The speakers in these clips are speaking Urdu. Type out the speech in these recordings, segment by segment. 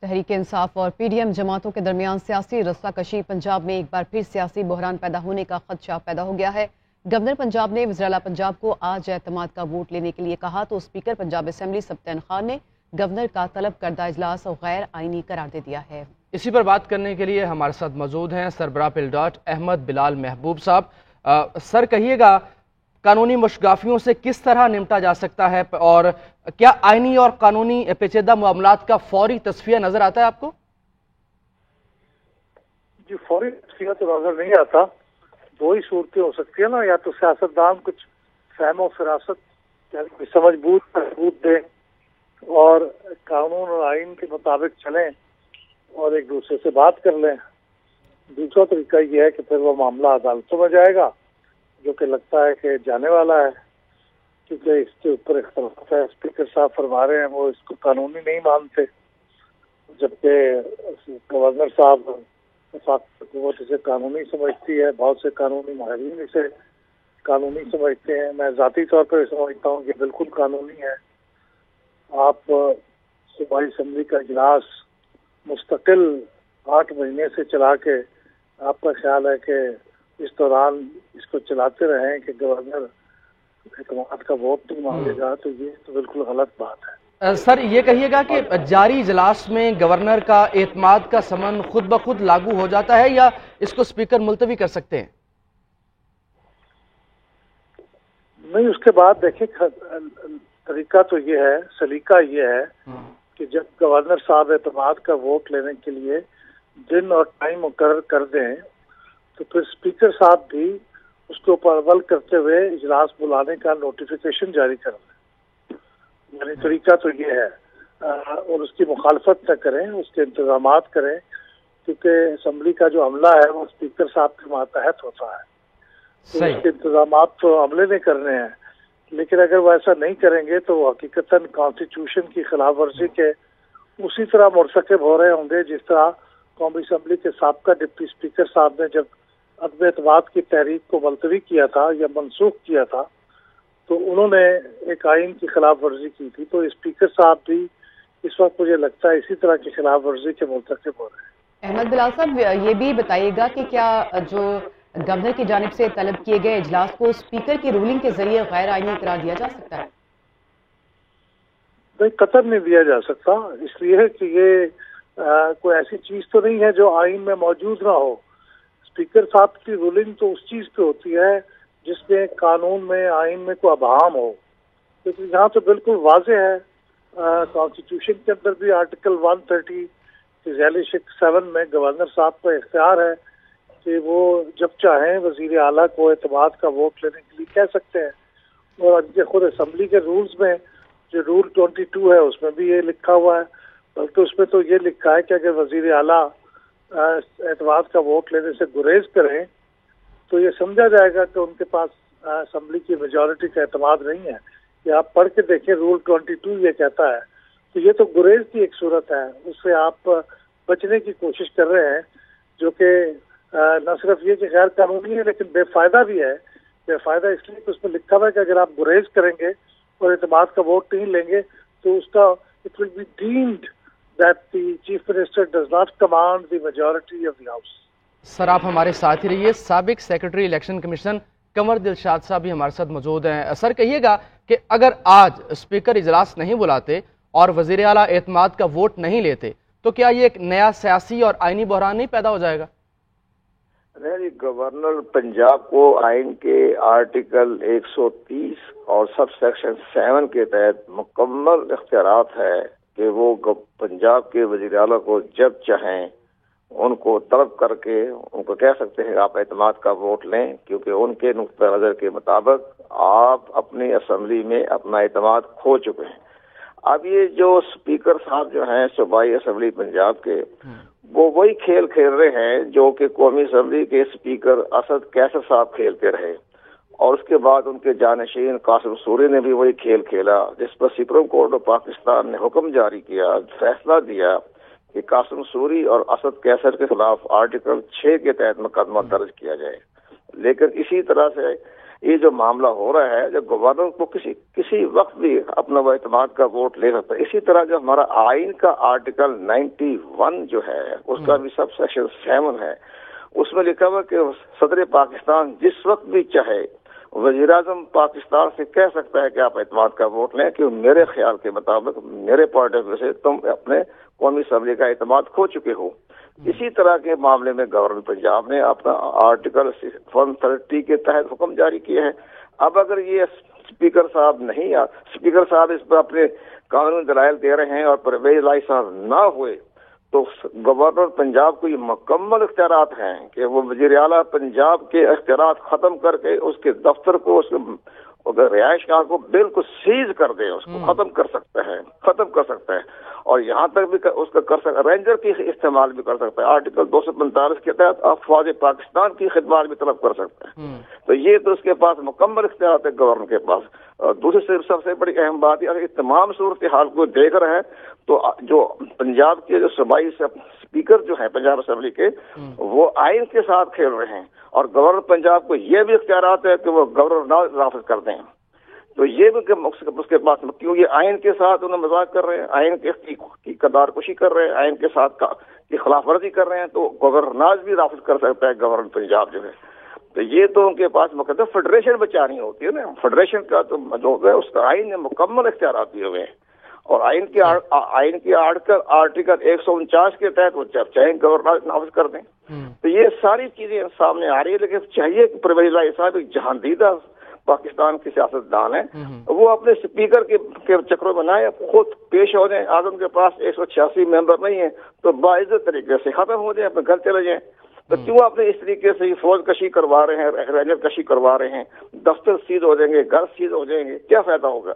تحریک انصاف اور پی ڈی ایم جماعتوں کے درمیان سیاسی رسہ کشی، پنجاب میں ایک بار پھر سیاسی بحران پیدا ہونے کا خدشہ پیدا ہو گیا ہے۔ گورنر پنجاب نے وزیر اعلیٰ پنجاب کو آج اعتماد کا ووٹ لینے کے لیے کہا تو اسپیکر پنجاب اسمبلی سبطین خان نے گورنر کا طلب کردہ اجلاس غیر آئینی قرار دے دیا ہے۔ اسی پر بات کرنے کے لیے ہمارے ساتھ موجود ہیں سربراہ پلڈاٹ احمد بلال محبوب صاحب۔ سر کہیے گا، قانونی مشگافیوں سے کس طرح نمٹا جا سکتا ہے اور کیا آئینی اور قانونی پیچیدہ معاملات کا فوری تصفیہ نظر آتا ہے آپ کو؟ جی، فوری تصفیہ تو نظر نہیں آتا۔ دو ہی صورتیں ہو سکتی ہیں نا، یا تو سیاستدان کچھ فہم و فراست یعنی سمجھ بوجھ ثبوت دیں اور قانون اور آئین کے مطابق چلیں اور ایک دوسرے سے بات کر لیں۔ دوسرا طریقہ یہ ہے کہ پھر وہ معاملہ عدالتوں میں جائے گا، جو کہ لگتا ہے کہ جانے والا ہے، کیونکہ اس کے اوپر اختلاف ہے۔ اسپیکر صاحب فرما رہے ہیں وہ اس کو قانونی نہیں مانتے، جبکہ گورنر صاحب حکومت اسے قانونی سمجھتی ہے، بہت سے قانونی ماہرین اسے قانونی سمجھتے ہیں۔ میں ذاتی طور پر سمجھتا ہوں کہ بالکل قانونی ہے۔ آپ صوبائی اسمبلی کا اجلاس مستقل 8 مہینے سے چلا کے آپ کا خیال ہے کہ اس دوران اس کو چلاتے رہیں کہ گورنر اعتماد کا ووٹ نہیں مانگے گا، تو یہ تو بالکل غلط بات ہے۔ سر یہ کہیے گا کہ جاری اجلاس میں گورنر کا اعتماد کا سمن خود بخود لاگو ہو جاتا ہے یا اس کو اسپیکر ملتوی کر سکتے ہیں؟ نہیں، اس کے بعد دیکھیں طریقہ تو یہ ہے، سلیقہ یہ ہے کہ جب گورنر صاحب اعتماد کا ووٹ لینے کے لیے دن اور ٹائم مقرر کر دیں تو پھر اسپیکر صاحب بھی اس کے اوپر عمل کرتے ہوئے اجلاس بلانے کا نوٹیفیکیشن جاری کر دیں۔ یعنی طریقہ تو یہ ہے، اور اس کی مخالفت نہ کریں، اس کے انتظامات کریں، کیونکہ اسمبلی کا جو عملہ ہے وہ اسپیکر صاحب کے ماتحت ہوتا ہے، تو اس کے انتظامات تو عملے نے کرنے ہیں۔ لیکن اگر وہ ایسا نہیں کریں گے تو وہ حقیقتاً کانسٹیٹیوشن کی خلاف ورزی کے اسی طرح مرتکب ہو رہے ہوں گے جس طرح قومی اسمبلی کے سابقہ ڈپٹی اسپیکر صاحب نے جب عدم اعتماد کی تحریک کو ملتوی کیا تھا یا منسوخ کیا تھا تو انہوں نے ایک آئین کی خلاف ورزی کی تھی، تو اسپیکر صاحب بھی اس وقت مجھے لگتا ہے اسی طرح کی خلاف ورزی کے مرتکب ہو رہے ہیں۔ احمد بلال صاحب، یہ بھی بتائیے گا کہ کیا جو گورنر کی جانب سے طلب کیے گئے اجلاس کو اسپیکر کی رولنگ کے ذریعے غیر آئینی قرار دیا جا سکتا ہے؟ نہیں، قطر نہیں دیا جا سکتا، اس لیے کہ یہ کوئی ایسی چیز تو نہیں ہے جو آئین میں موجود نہ ہو۔ اسپیکر صاحب کی رولنگ تو اس چیز پہ ہوتی ہے جس میں قانون میں آئین میں کوئی ابہام ہو، لیکن یہاں تو بالکل واضح ہے۔ کانسٹیٹیوشن کے اندر بھی آرٹیکل 130 کی ذیلی شق 7 میں گورنر صاحب کا اختیار ہے کہ وہ جب چاہیں وزیر اعلیٰ کو اعتماد کا ووٹ لینے کے لیے کہہ سکتے ہیں، اور ان کے خود اسمبلی کے رولز میں جو رول 22 ہے اس میں بھی یہ لکھا ہوا ہے، بلکہ اس میں تو یہ لکھا ہے کہ اگر وزیر اعلیٰ اعتماد کا ووٹ لینے سے گریز کریں تو یہ سمجھا جائے گا کہ ان کے پاس اسمبلی کی میجورٹی کا اعتماد نہیں ہے۔ کہ آپ پڑھ کے دیکھیں، رول 22 یہ کہتا ہے، تو یہ تو گریز کی ایک صورت ہے، اس سے آپ بچنے کی کوشش کر رہے ہیں، جو کہ نہ صرف یہ کہ غیر قانونی ہے لیکن بے فائدہ بھی ہے۔ بے فائدہ اس لیے کہ اس میں لکھا ہوا ہے کہ اگر آپ گریز کریں گے اور اعتماد کا ووٹ نہیں لیں گے تو اس کا it will be deemed that the chief minister does not command the majority of the house. Sir آپ ہمارے ساتھ ہی رہیے۔ سابق secretary election commission Qamar Dilshad sahib بھی ہمارے ساتھ موجود ہیں۔ سر کہیے گا کہ اگر آج اسپیکر اجلاس نہیں بلاتے اور وزیر اعلیٰ اعتماد کا ووٹ نہیں لیتے تو کیا یہ ایک نیا سیاسی اور آئینی بحران نہیں پیدا ہو جائے گا؟ نہیں، گورنر پنجاب کو آئین کے آرٹیکل 130 اور سب سیکشن 7 کے تحت مکمل اختیارات ہے کہ وہ پنجاب کے وزیر اعلیٰ کو جب چاہیں ان کو طلب کر کے ان کو کہہ سکتے ہیں آپ اعتماد کا ووٹ لیں، کیونکہ ان کے نقطہ نظر کے مطابق آپ اپنی اسمبلی میں اپنا اعتماد کھو چکے ہیں۔ اب یہ جو اسپیکر صاحب جو ہیں صوبائی اسمبلی پنجاب کے، وہ وہی کھیل کھیل رہے ہیں جو کہ قومی اسمبلی کے اسپیکر اسد کیسر صاحب کھیلتے رہے، اور اس کے بعد ان کے جانشین قاسم سوری نے بھی وہی کھیل کھیلا، جس پر سپریم کورٹ آف پاکستان نے حکم جاری کیا، فیصلہ دیا کہ قاسم سوری اور اسد کیسر کے خلاف آرٹیکل 6 کے تحت مقدمہ درج کیا جائے۔ لیکن اسی طرح سے یہ جو معاملہ ہو رہا ہے، جو گورنر کو کسی وقت بھی اپنا وہ اعتماد کا ووٹ لے سکتا ہے۔ اسی طرح جو ہمارا آئین کا آرٹیکل 91 جو ہے، اس کا بھی سب سیکشن 7 ہے، اس میں لکھا ہوا کہ صدر پاکستان جس وقت بھی چاہے وزیر اعظم پاکستان سے کہہ سکتا ہے کہ آپ اعتماد کا ووٹ لیں، کہ میرے خیال کے مطابق، میرے پوائنٹ آف ویو سے تم اپنے قومی اسمبلی کا اعتماد کھو چکے ہو۔ اسی طرح کے معاملے میں گورنر پنجاب نے اپنا آرٹیکل 130 کے تحت حکم جاری کیا ہے۔ اب اگر یہ اسپیکر صاحب اس پر اپنے قانونی دلائل دے رہے ہیں اور پرویز الہی صاحب نہ ہوئے، تو گورنر پنجاب کو یہ مکمل اختیارات ہیں کہ وہ وزیر اعلیٰ پنجاب کے اختیارات ختم کر کے اس کے دفتر کو، اس کے رہائش گاہ کو بالکل سیز کر دے، اس کو ختم کر سکتا ہے اور یہاں تک بھی اس کا کر سکتا ہے، رینجر کی استعمال بھی کر سکتا ہے، آرٹیکل 245 کے تحت افواج پاکستان کی خدمات بھی طلب کر سکتا ہے۔ تو یہ تو اس کے پاس مکمل اختیارات ہے گورنر کے پاس۔ اور دوسری سب سے بڑی اہم بات یہ، اگر تمام صورتحال کو دیکھ رہے ہیں تو جو پنجاب کے جو صوبائی اسپیکر جو ہیں پنجاب اسمبلی کے، وہ آئین کے ساتھ کھیل رہے ہیں اور گورنر پنجاب کو یہ بھی اختیارات ہے کہ وہ گورنر نافذ کر دیں۔ تو یہ بھی اس کے پاس، کیوں یہ آئین کے ساتھ انہیں مذاق کر رہے ہیں، آئین کی قدار کشی کر رہے ہیں، آئین کے ساتھ کی خلاف ورزی کر رہے ہیں، تو گورنر بھی نافذ کر سکتا ہے گورنر پنجاب جو ہے۔ تو یہ تو ان کے پاس مقدم فیڈریشن بچانی ہوتی ہے نا، فیڈریشن کا تو جو ہے اس کا آئین نے مکمل اختیارات دیے ہوئے ہیں اور آئین کی آرٹیکل 149 کے تحت وہ چاہیں گورنر نافذ کر دیں۔ تو یہ ساری چیزیں سامنے آ رہی ہے، لیکن چاہیے کہ پرویز الہی صاحب ایک جہاندیدہ پاکستان کے سیاستدان ہیں، وہ اپنے اسپیکر کے چکروں میں نہ خود پیش ہو جائیں۔ اعظم کے پاس 186 ممبر نہیں ہیں تو باعزت طریقے سے ختم ہو جائیں، اپنے گھر چلے جائیں۔ تو کیوں اپنے اس طریقے سے فوج کشی کروا رہے ہیں، رینجر کشی کروا رہے ہیں، دفتر سیز ہو جائیں گے، گھر سیز ہو جائیں گے، کیا فائدہ ہوگا؟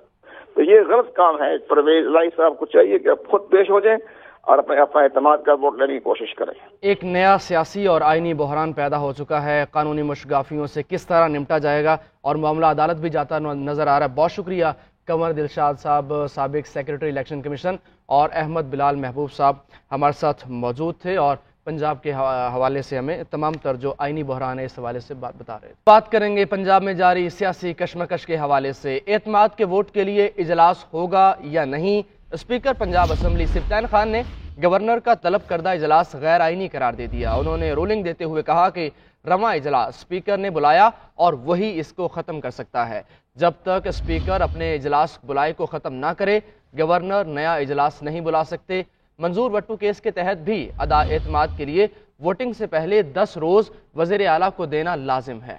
تو یہ غلط کام ہے۔ پرویز الہی صاحب کو چاہیے کہ آپ خود پیش ہو جائیں اور اپنا اعتماد کا ووٹ لینے کی کوشش کریں۔ ایک نیا سیاسی اور آئینی بحران پیدا ہو چکا ہے، قانونی مشگافیوں سے کس طرح نمٹا جائے گا اور معاملہ عدالت بھی جاتا نظر آ رہا ہے۔ بہت شکریہ قمر دلشاد صاحب، سابق سیکرٹری الیکشن کمیشن، اور احمد بلال محبوب صاحب ہمارے ساتھ موجود تھے اور پنجاب کے حوالے سے ہمیں تمام تر جو آئینی بحران ہے اس حوالے سے بتا رہے ہیں۔ بات کریں گے پنجاب میں جاری سیاسی کشمکش کے حوالے سے۔ اعتماد کے ووٹ کے لیے اجلاس ہوگا یا نہیں؟ اسپیکر پنجاب اسمبلی سفطین خان نے گورنر کا طلب کردہ اجلاس غیر آئینی قرار دے دیا۔ انہوں نے رولنگ دیتے ہوئے کہا کہ رواں اجلاس اسپیکر نے بلایا اور وہی اس کو ختم کر سکتا ہے۔ جب تک اسپیکر اپنے اجلاس بلائے کو ختم نہ کرے، گورنر نیا اجلاس نہیں بلا سکتے۔ منظور وٹو کیس کے تحت بھی ادا اعتماد کے لیے ووٹنگ سے پہلے 10 روز وزیر اعلیٰ کو دینا لازم ہے۔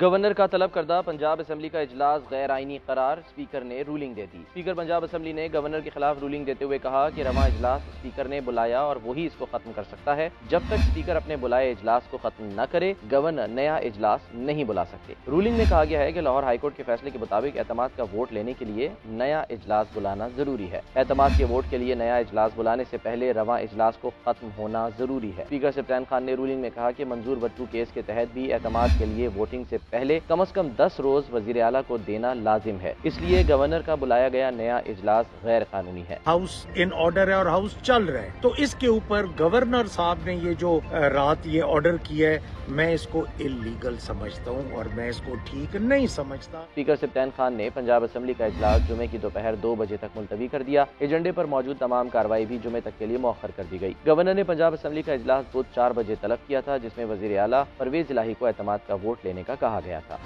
گورنر کا طلب کردہ پنجاب اسمبلی کا اجلاس غیر آئینی قرار، اسپیکر نے رولنگ دے دی۔ اسپیکر پنجاب اسمبلی نے گورنر کے خلاف رولنگ دیتے ہوئے کہا کہ رواں اجلاس اسپیکر نے بلایا اور وہی اس کو ختم کر سکتا ہے۔ جب تک اسپیکر اپنے بلائے اجلاس کو ختم نہ کرے، گورنر نیا اجلاس نہیں بلا سکتے۔ رولنگ میں کہا گیا ہے کہ لاہور ہائی کورٹ کے فیصلے کے مطابق اعتماد کا ووٹ لینے کے لیے نیا اجلاس بلانا ضروری ہے۔ اعتماد کے ووٹ کے لیے نیا اجلاس بلانے سے پہلے رواں اجلاس کو ختم ہونا ضروری ہے۔ اسپیکر سفطین خان نے رولنگ میں کہا کہ منظور وٹو کیس کے تحت بھی اعتماد کے لیے ووٹنگ سے پہلے کم از کم 10 روز وزیر اعلیٰ کو دینا لازم ہے، اس لیے گورنر کا بلایا گیا نیا اجلاس غیر قانونی ہے۔ ہاؤس ان آرڈر ہے اور ہاؤس چل رہا ہے، تو اس کے اوپر گورنر صاحب نے یہ جو رات یہ آرڈر کیا ہے، میں اس کو اللیگل سمجھتا ہوں اور میں اس کو ٹھیک نہیں سمجھتا۔ اسپیکر سفطین خان نے پنجاب اسمبلی کا اجلاس جمعے کی دوپہر 2 بجے تک ملتوی کر دیا۔ ایجنڈے پر موجود تمام کارروائی بھی جمعے تک کے لیے مؤخر کر دی گئی۔ گورنر نے پنجاب اسمبلی کا اجلاس بدھ 4 بجے طلب کیا تھا، جس میں وزیر اعلیٰ پرویز الہی کو اعتماد کا ووٹ لینے کا کہا گیا تھا۔